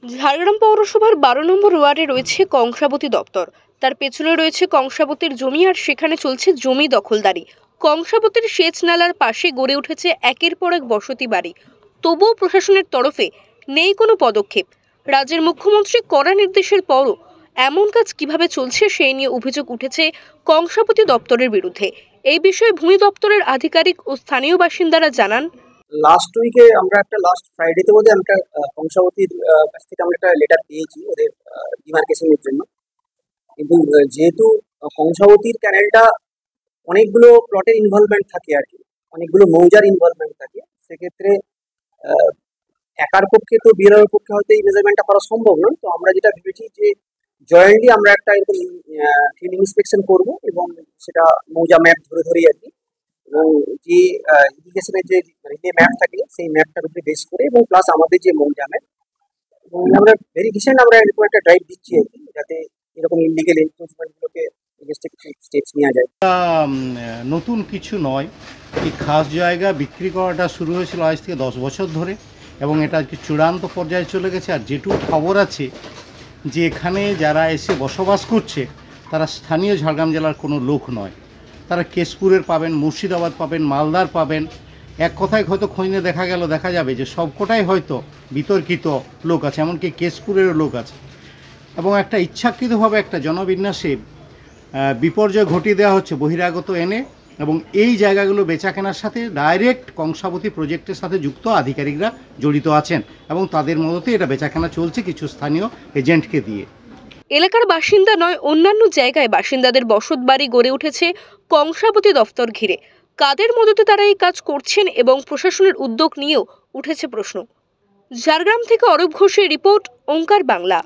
ঝাড়গ্রাম পৌরসভার 12 নম্বর ওয়ার্ডে রয়েছে কংসাবতী দপ্তর। তার পেছনে রয়েছে কংসাবতীর জমি, আর সেখানে চলছে জমি দখলদারি। কংসাবতীর সেচ নালার পাশে গড়ে উঠেছে একের পর এক বসতি বাড়ি। তবুও প্রশাসনের তরফে নেই কোনো পদক্ষেপ। রাজ্যের মুখ্যমন্ত্রী কড়া নির্দেশের পরও এমন কাজ কিভাবে চলছে সেই নিয়ে অভিযোগ উঠেছে কংসাবতী দপ্তরের বিরুদ্ধে। এই বিষয়ে ভূমি দপ্তরের আধিকারিক ও স্থানীয় বাসিন্দারা জানান, লাস্ট উইকে আমরা লাস্ট ফ্রাইডেতে বোধহয় আমরা কংসাবতীর কাছ থেকে আমরা একটা লেটার পেয়েছি ওদের ডিমার্কেশনের জন্য। কিন্তু যেহেতু কংসাবতীর ক্যানেলটা অনেকগুলো প্লটের ইনভলভমেন্ট থাকে আর কি, অনেকগুলো মৌজার ইনভলভমেন্ট থাকে, সেক্ষেত্রে একার পক্ষে তো বিএলআর পক্ষে হয়তো এই মেজারমেন্টটা করা সম্ভব নয়। তো আমরা যেটা ভেবেছি যে জয়েন্টলি আমরা একটা এরকম ফিল্ড ইন্সপেকশন করব এবং সেটা মৌজা ম্যাপ ধরে ধরেই আর কি, এবং যে ইরিগেশনের যে ম্যাপ থাকে সেই ম্যাপটার উপরে বেস করে এবং প্লাস আমাদের যে মৌজা ম্যাপ, এবং আমরা ভেরি রিসেন্ট আমরা এরকম একটা ড্রাইভ দিচ্ছি আর কি, যাতে এরকম ইলিগেল এনক্রোচমেন্টগুলোকে এগেইনস্টে কিছু স্টেপস নেওয়া যায়। নতুন কিছু নয়, এই খাস জায়গা বিক্রি করাটা শুরু হয়েছিল আজ থেকে 10 বছর ধরে, এবং এটা আজকে চূড়ান্ত পর্যায়ে চলে গেছে। আর যেটুকু খবর আছে যে এখানে যারা এসে বসবাস করছে তারা স্থানীয় ঝাড়গ্রাম জেলার কোনো লোক নয়। তারা কেশপুরের পাবেন, মুর্শিদাবাদ পাবেন, মালদার পাবেন। এক কথায় হয়তো খোঁজ নিয়ে দেখা যাবে যে সবকটাই হয়তো বিতর্কিত লোক আছে, এমনকি কেশপুরেরও লোক আছে। এবং একটা ইচ্ছাকৃতভাবে একটা জনবিন্যাসে বিপর্যয় ঘটিয়ে দেওয়া হচ্ছে বহিরাগত এনে, এবং এই জায়গাগুলো বেচাকেনার সাথে ডাইরেক্ট কংসাবতী প্রজেক্টের সাথে যুক্ত আধিকারিকরা জড়িত আছেন, এবং তাদের মদতে এটা বেচাকেনা চলছে কিছু স্থানীয় এজেন্টকে দিয়ে। এলাকার বাসিন্দা নয়, অন্যান্য জায়গায় বাসিন্দাদের বসত বাড়ি গড়ে উঠেছে কংসাবতী দফতর ঘিরে। কাদের মদতে তারা এই কাজ করছেন এবং প্রশাসনের উদ্যোগ নিয়েও উঠেছে প্রশ্ন। ঝাড়গ্রাম থেকে অরূপ ঘোষের রিপোর্ট, ওঙ্কার বাংলা।